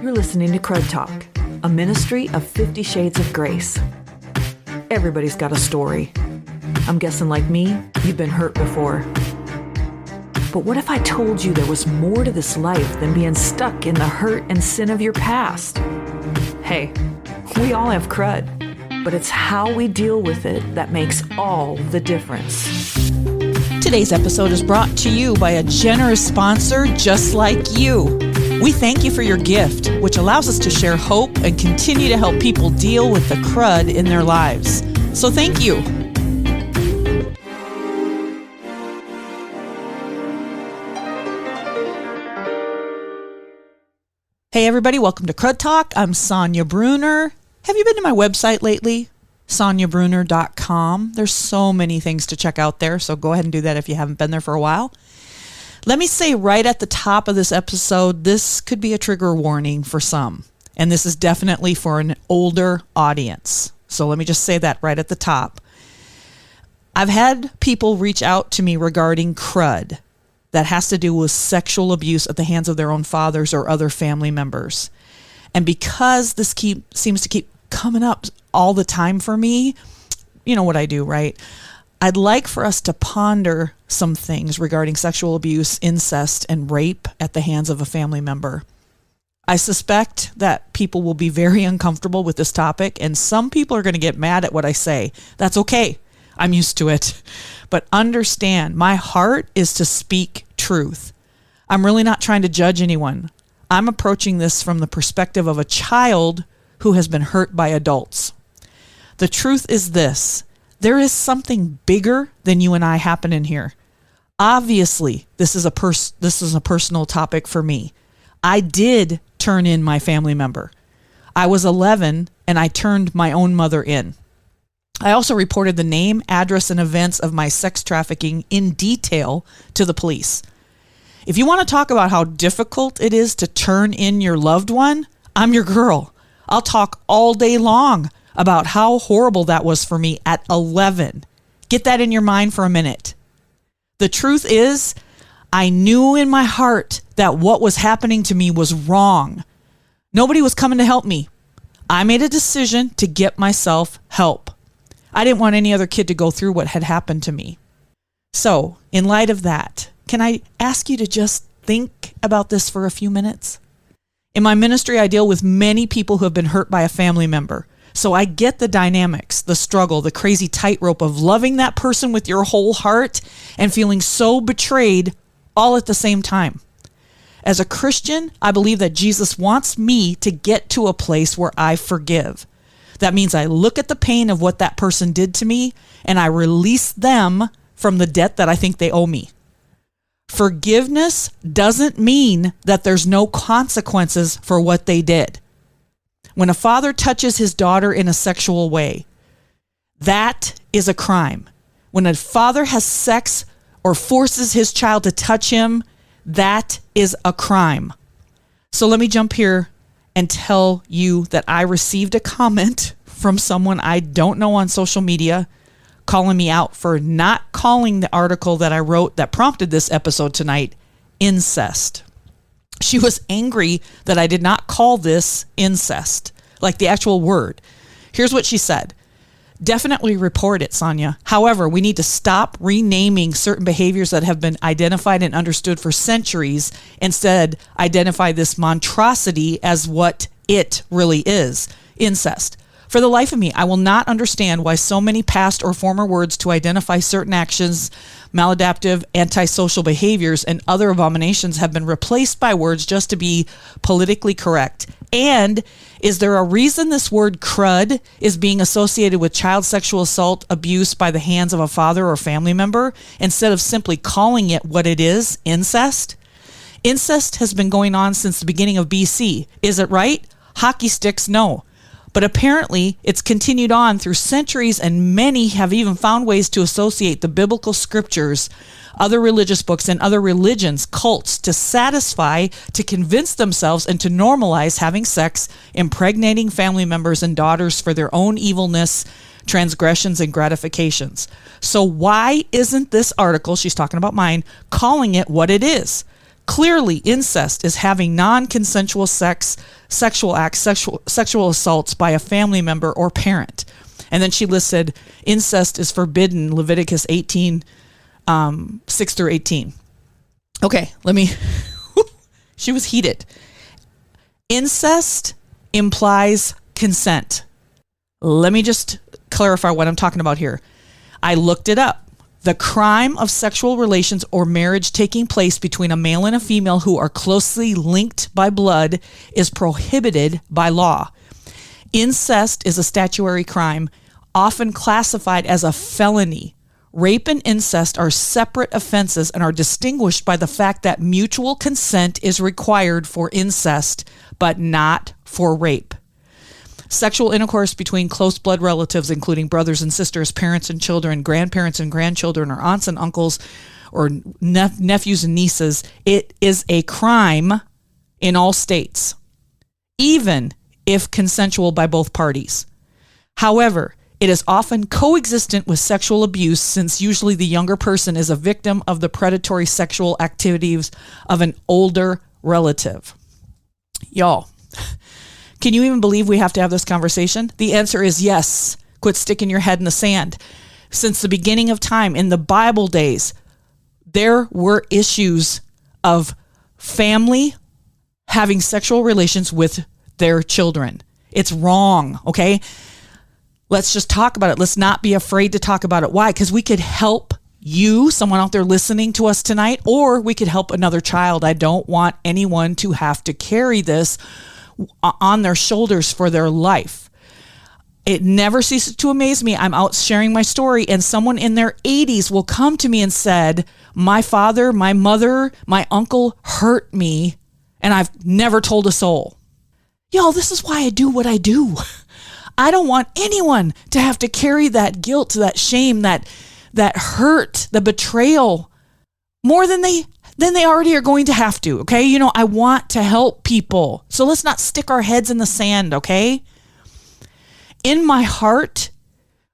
You're listening to Crud Talk, a ministry of 50 Shades of Grace. Everybody's got a story. I'm guessing, like me, you've been hurt before. But what if I told you there was more to this life than being stuck in the hurt and sin of your past? Hey, we all have crud, but it's how we deal with it that makes all the difference. Today's episode is brought to you by a generous sponsor just like you. We thank you for your gift, which allows us to share hope and continue to help people deal with the crud in their lives. So thank you. Hey everybody, welcome to Crud Talk. I'm Sonia Bruner. Have you been to my website lately? SoniaBruner.com. There's so many things to check out there, so go ahead and do that if you haven't been there for a while. Let me say right at the top of this episode, this could be a trigger warning for some, and this is definitely for an older audience. So let me just say that right at the top. I've had people reach out to me regarding crud that has to do with sexual abuse at the hands of their own fathers or other family members. And because this seems to keep coming up all the time for me, you know what I do, right? I'd like for us to ponder some things regarding sexual abuse, incest, and rape at the hands of a family member. I suspect that people will be very uncomfortable with this topic, and some people are going to get mad at what I say. That's okay. I'm used to it. But understand, my heart is to speak truth. I'm really not trying to judge anyone. I'm approaching this from the perspective of a child who has been hurt by adults. The truth is this. There is something bigger than you and I happening here. Obviously, this is a personal topic for me. I did turn in my family member. I was 11 and I turned my own mother in. I also reported the name, address, and events of my sex trafficking in detail to the police. If you want to talk about how difficult it is to turn in your loved one, I'm your girl. I'll talk all day long about how horrible that was for me at 11. Get that in your mind for a minute. The truth is, I knew in my heart that what was happening to me was wrong. Nobody was coming to help me. I made a decision to get myself help. I didn't want any other kid to go through what had happened to me. So, in light of that, can I ask you to just think about this for a few minutes? In my ministry, I deal with many people who have been hurt by a family member. So I get the dynamics, the struggle, the crazy tightrope of loving that person with your whole heart and feeling so betrayed all at the same time. As a Christian, I believe that Jesus wants me to get to a place where I forgive. That means I look at the pain of what that person did to me and I release them from the debt that I think they owe me. Forgiveness doesn't mean that there's no consequences for what they did. When a father touches his daughter in a sexual way, that is a crime. When a father has sex or forces his child to touch him, that is a crime. So let me jump here and tell you that I received a comment from someone I don't know on social media calling me out for not calling the article that I wrote that prompted this episode tonight incest. She was angry that I did not call this incest, like the actual word. Here's what she said. Definitely report it, Sonia. However, we need to stop renaming certain behaviors that have been identified and understood for centuries. Instead, identify this monstrosity as what it really is, incest. For the life of me, I will not understand why so many past or former words to identify certain actions, maladaptive, antisocial behaviors, and other abominations have been replaced by words just to be politically correct. And is there a reason this word crud is being associated with child sexual assault, abuse by the hands of a father or family member, instead of simply calling it what it is, incest? Incest has been going on since the beginning of BC. Is it right? Hockey sticks, no. But apparently, it's continued on through centuries, and many have even found ways to associate the biblical scriptures, other religious books, and other religions, cults, to satisfy, to convince themselves, and to normalize having sex, impregnating family members and daughters for their own evilness, transgressions, and gratifications. So why isn't this article, she's talking about mine, calling it what it is? Clearly, incest is having non-consensual sex, sexual acts, sexual assaults by a family member or parent. And then she listed incest is forbidden, Leviticus 18, 6 through 18. Okay, she was heated. Incest implies consent. Let me just clarify what I'm talking about here. I looked it up. The crime of sexual relations or marriage taking place between a male and a female who are closely linked by blood is prohibited by law. Incest is a statutory crime, often classified as a felony. Rape and incest are separate offenses and are distinguished by the fact that mutual consent is required for incest, but not for rape. Sexual intercourse between close blood relatives, including brothers and sisters, parents and children, grandparents and grandchildren, or aunts and uncles, or nephews and nieces, it is a crime in all states, even if consensual by both parties. However, it is often coexistent with sexual abuse, since usually the younger person is a victim of the predatory sexual activities of an older relative. Y'all, can you even believe we have to have this conversation? The answer is yes. Quit sticking your head in the sand. Since the beginning of time, in the Bible days, there were issues of family having sexual relations with their children. It's wrong, okay? Let's just talk about it. Let's not be afraid to talk about it. Why? Because we could help you, someone out there listening to us tonight, or we could help another child. I don't want anyone to have to carry this on their shoulders for their life. It never ceases to amaze me. I'm out sharing my story, and someone in their 80s will come to me and said, my father, my mother, my uncle hurt me, and I've never told a soul. Y'all, this is why I do what I do. I don't want anyone to have to carry that guilt, that shame, that hurt, the betrayal, more than they already are going to have to, okay? You know, I want to help people. So let's not stick our heads in the sand, okay? In my heart,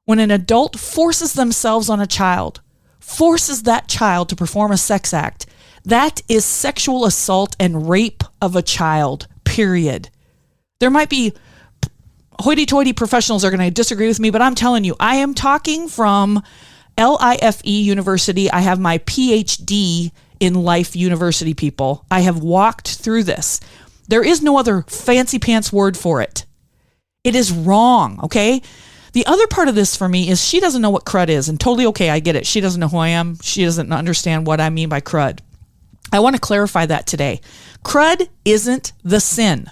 when an adult forces themselves on a child, forces that child to perform a sex act, that is sexual assault and rape of a child, period. There might be hoity-toity professionals are going to disagree with me, but I'm telling you, I am talking from LIFE University. I have my PhD in life university, people. I have walked through this. There is no other fancy pants word for it. It is wrong, okay? The other part of this for me is she doesn't know what crud is, and totally okay, I get it. She doesn't know who I am. She doesn't understand what I mean by crud. I want to clarify that today. Crud isn't the sin.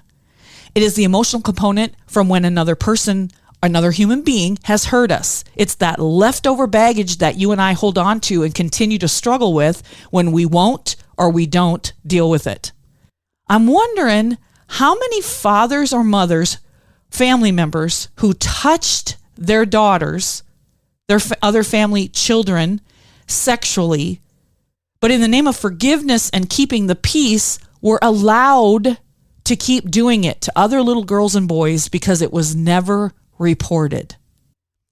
It is the emotional component from when another person, another human being has hurt us. It's that leftover baggage that you and I hold on to and continue to struggle with when we won't or we don't deal with it. I'm wondering how many fathers or mothers, family members who touched their daughters, their other family children sexually, but in the name of forgiveness and keeping the peace, were allowed to keep doing it to other little girls and boys because it was never reported.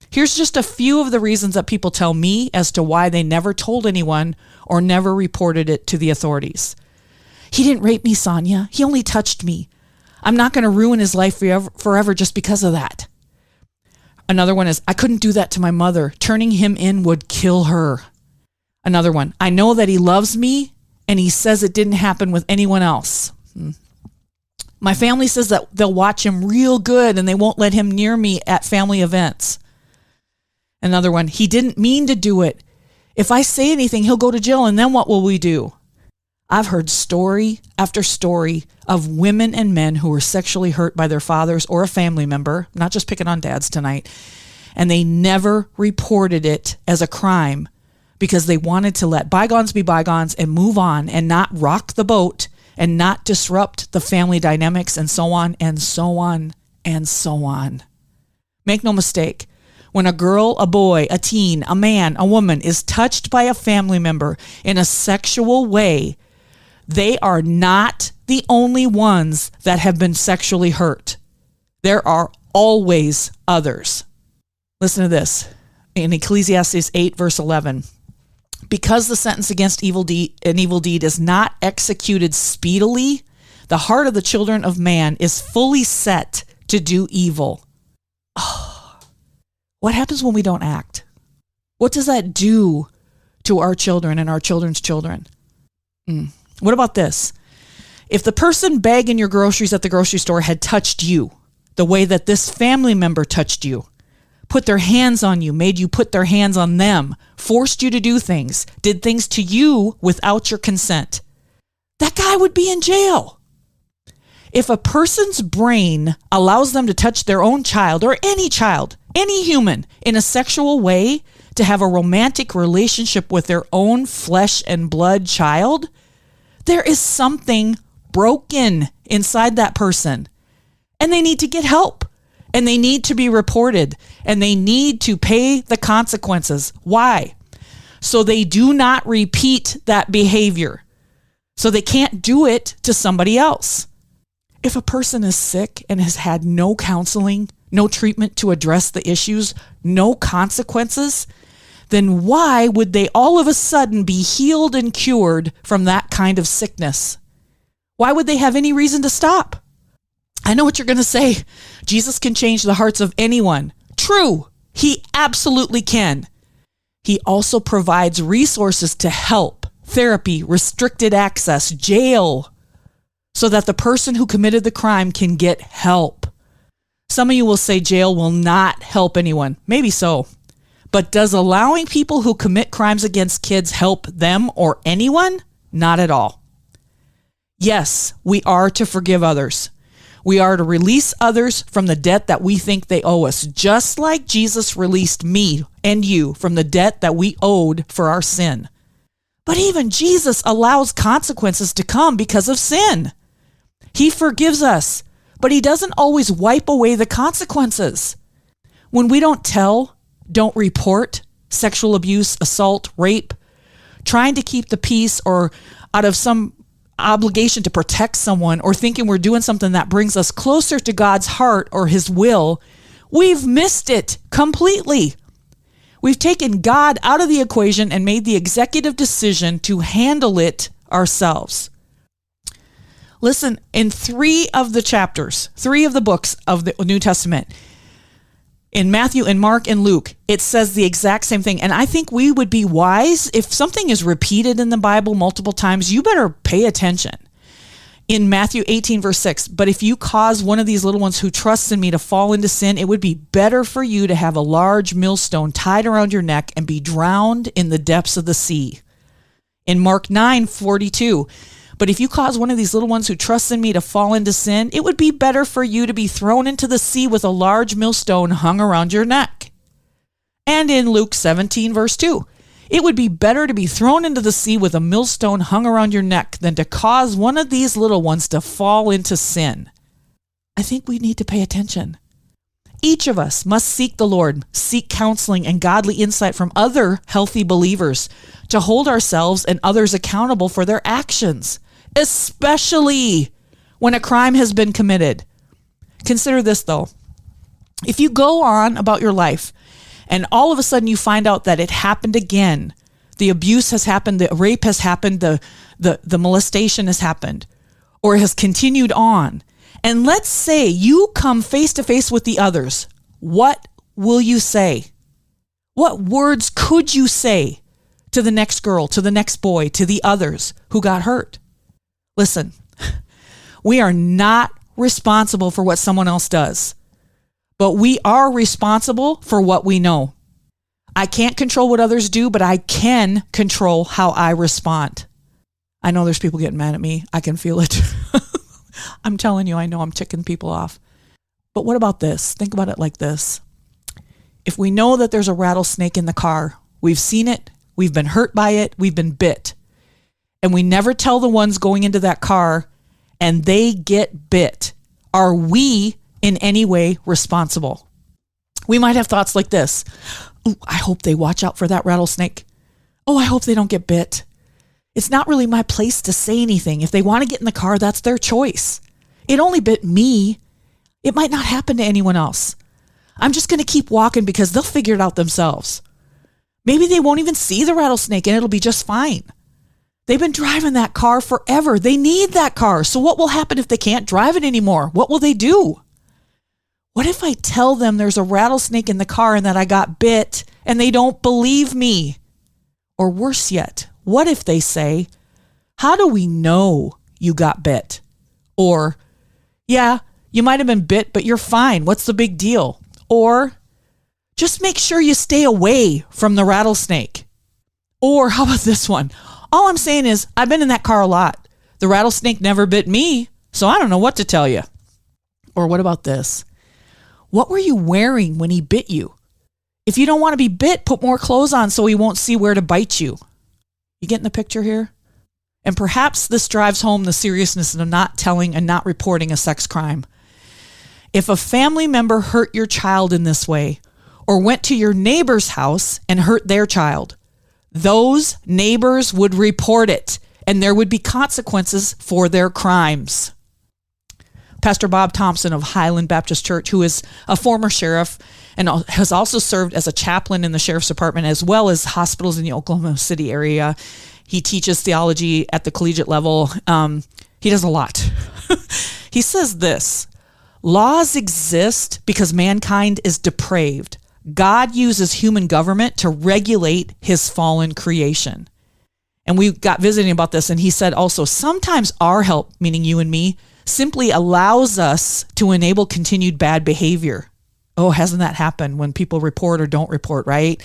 Here's just a few of the reasons that people tell me as to why they never told anyone or never reported it to the authorities. He didn't rape me, Sonia. He only touched me. I'm not going to ruin his life forever just because of that. Another one is, I couldn't do that to my mother. Turning him in would kill her. Another one, I know that he loves me and he says it didn't happen with anyone else. My family says that they'll watch him real good and they won't let him near me at family events. Another one, he didn't mean to do it. If I say anything, he'll go to jail, and then what will we do? I've heard story after story of women and men who were sexually hurt by their fathers or a family member, not just picking on dads tonight, and they never reported it as a crime because they wanted to let bygones be bygones and move on and not rock the boat and not disrupt the family dynamics, and so on and so on and so on. Make no mistake, when a girl, a boy, a teen, a man, a woman is touched by a family member in a sexual way, they are not the only ones that have been sexually hurt. There are always others. Listen to this. In Ecclesiastes 8, verse 11. Because the sentence against an evil deed is not executed speedily, The heart of the children of man is fully set to do evil. Oh, what happens when we don't act? What does that do to our children and our children's children? What about this? If the person bagging your groceries at the grocery store had touched you the way that this family member touched you, put their hands on you, made you put their hands on them, forced you to do things, did things to you without your consent, that guy would be in jail. If a person's brain allows them to touch their own child, any human, in a sexual way, to have a romantic relationship with their own flesh and blood child, there is something broken inside that person. And they need to get help. And they need to be reported. And they need to pay the consequences. Why? So they do not repeat that behavior. So they can't do it to somebody else. If a person is sick and has had no counseling, no treatment to address the issues, no consequences, then why would they all of a sudden be healed and cured from that kind of sickness? Why would they have any reason to stop? I know what you're going to say. Jesus can change the hearts of anyone. True, he absolutely can. He also provides resources to help, therapy, restricted access, jail, so that the person who committed the crime can get help. Some of you will say jail will not help anyone. Maybe so. But does allowing people who commit crimes against kids help them or anyone? Not at all. Yes, we are to forgive others. We are to release others from the debt that we think they owe us, just like Jesus released me and you from the debt that we owed for our sin. But even Jesus allows consequences to come because of sin. He forgives us, but he doesn't always wipe away the consequences. When we don't tell, don't report sexual abuse, assault, rape, trying to keep the peace or out of some obligation to protect someone or thinking we're doing something that brings us closer to God's heart or his will, we've missed it completely. We've taken God out of the equation and made the executive decision to handle it ourselves. Listen, in 3 of the books of the New Testament, in Matthew and Mark and Luke, it says the exact same thing. And I think we would be wise if something is repeated in the Bible multiple times, you better pay attention. In Matthew 18, verse 6, but if you cause one of these little ones who trusts in me to fall into sin, it would be better for you to have a large millstone tied around your neck and be drowned in the depths of the sea. In Mark 9:42, but if you cause one of these little ones who trusts in me to fall into sin, it would be better for you to be thrown into the sea with a large millstone hung around your neck. And in Luke 17, verse 2, it would be better to be thrown into the sea with a millstone hung around your neck than to cause one of these little ones to fall into sin. I think we need to pay attention. Each of us must seek the Lord, seek counseling and godly insight from other healthy believers to hold ourselves and others accountable for their actions, especially when a crime has been committed. Consider this, though. If you go on about your life and all of a sudden you find out that it happened again, the abuse has happened, the rape has happened, the molestation has happened, or has continued on, and let's say you come face to face with the others, what will you say? What words could you say to the next girl, to the next boy, to the others who got hurt? Listen, we are not responsible for what someone else does, but we are responsible for what we know. I can't control what others do, but I can control how I respond. I know there's people getting mad at me. I can feel it. I'm telling you, I know I'm ticking people off. But what about this? Think about it like this. If we know that there's a rattlesnake in the car, we've seen it, we've been hurt by it, we've been bit, and we never tell the ones going into that car and they get bit, are we in any way responsible? We might have thoughts like this. Ooh, I hope they watch out for that rattlesnake. Oh, I hope they don't get bit. It's not really my place to say anything. If they want to get in the car, that's their choice. It only bit me. It might not happen to anyone else. I'm just going to keep walking because they'll figure it out themselves. Maybe they won't even see the rattlesnake and it'll be just fine. They've been driving that car forever. They need that car. So what will happen if they can't drive it anymore? What will they do? What if I tell them there's a rattlesnake in the car and that I got bit and they don't believe me? Or worse yet, what if they say, how do we know you got bit? Or, yeah, you might have been bit, but you're fine. What's the big deal? Or, just make sure you stay away from the rattlesnake. Or how about this one? All I'm saying is I've been in that car a lot. The rattlesnake never bit me, so I don't know what to tell you. Or what about this? What were you wearing when he bit you? If you don't want to be bit, put more clothes on so he won't see where to bite you. You getting the picture here? And perhaps this drives home the seriousness of not telling and not reporting a sex crime. If a family member hurt your child in this way, or went to your neighbor's house and hurt their child, those neighbors would report it, and there would be consequences for their crimes. Pastor Bob Thompson of Highland Baptist Church, who is a former sheriff and has also served as a chaplain in the sheriff's department as well as hospitals in the Oklahoma City area. He teaches theology at the collegiate level. He does a lot. He says this: laws exist because mankind is depraved. God uses human government to regulate his fallen creation. And we got visiting about this, and he said also, sometimes our help, meaning you and me, simply allows us to enable continued bad behavior. Oh, hasn't that happened when people report or don't report, right?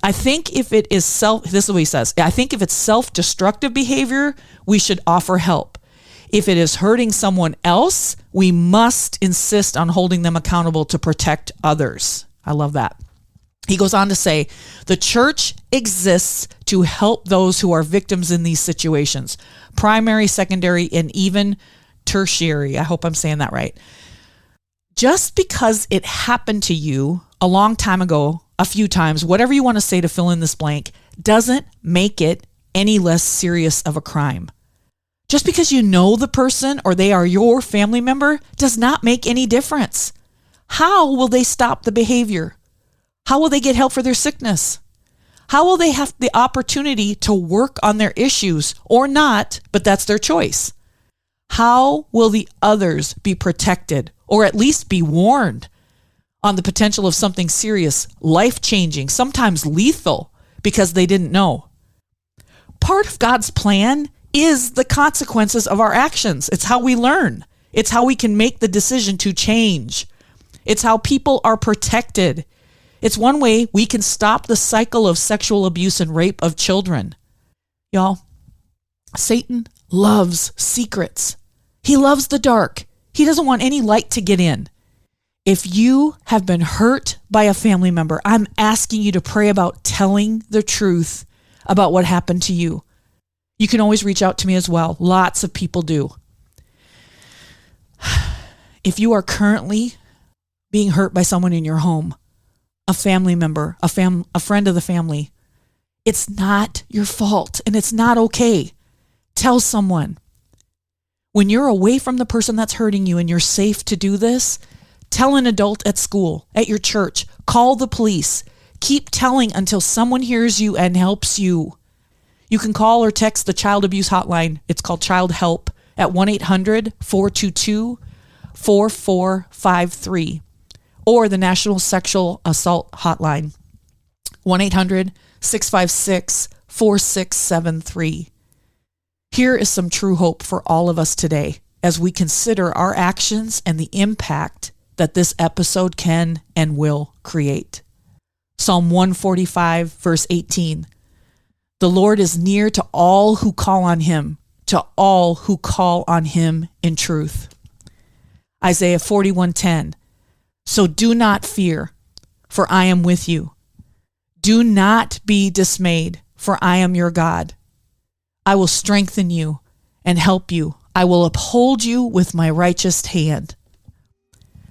I think if it is this is what he says, I think if it's self-destructive behavior, we should offer help. If it is hurting someone else, we must insist on holding them accountable to protect others. I love that. He goes on to say, the church exists to help those who are victims in these situations, primary, secondary, and even tertiary. I hope I'm saying that right. Just because it happened to you a long time ago, a few times, whatever you want to say to fill in this blank, doesn't make it any less serious of a crime. Just because you know the person or they are your family member does not make any difference. How will they stop the behavior? How will they get help for their sickness? How will they have the opportunity to work on their issues or not, but that's their choice? How will the others be protected or at least be warned on the potential of something serious, life-changing, sometimes lethal, because they didn't know? Part of God's plan is the consequences of our actions. It's how we learn. It's how we can make the decision to change. It's how people are protected. It's one way we can stop the cycle of sexual abuse and rape of children. Y'all, Satan loves secrets. He loves the dark. He doesn't want any light to get in. If you have been hurt by a family member, I'm asking you to pray about telling the truth about what happened to you. You can always reach out to me as well. Lots of people do. If you are currently being hurt by someone in your home, a family member, a friend of the family, it's not your fault and it's not okay. Tell someone. When you're away from the person that's hurting you and you're safe to do this, tell an adult at school, at your church, call the police. Keep telling until someone hears you and helps you. You can call or text the child abuse hotline. It's called Child Help at 1-800-422-4453 or the National Sexual Assault Hotline, 1-800-656-4673. Here is some true hope for all of us today as we consider our actions and the impact that this episode can and will create. Psalm 145, verse 18. The Lord is near to all who call on him, to all who call on him in truth. Isaiah 41:10. So do not fear, for I am with you. Do not be dismayed, for I am your God. I will strengthen you and help you. I will uphold you with my righteous hand.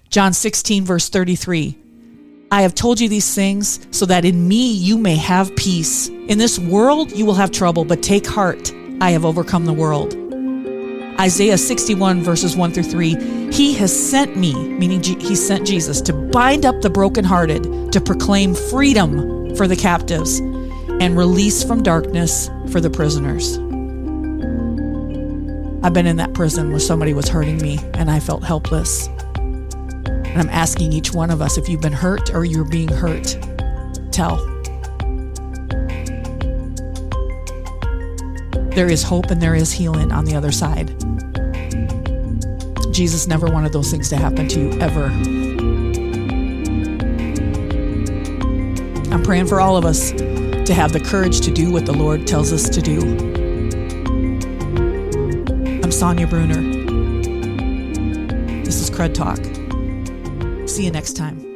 John 16, verse 33. I have told you these things so that in me you may have peace. In this world you will have trouble, but take heart. I have overcome the world. Isaiah 61, verses 1 through 3. He has sent me, meaning he sent Jesus, to bind up the brokenhearted, to proclaim freedom for the captives, and release from darkness for the prisoners. I've been in that prison where somebody was hurting me and I felt helpless. And I'm asking each one of us, if you've been hurt or you're being hurt, tell. There is hope and there is healing on the other side. Jesus never wanted those things to happen to you, ever. I'm praying for all of us to have the courage to do what the Lord tells us to do. I'm Sonia Bruner. This is Crud Talk. See you next time.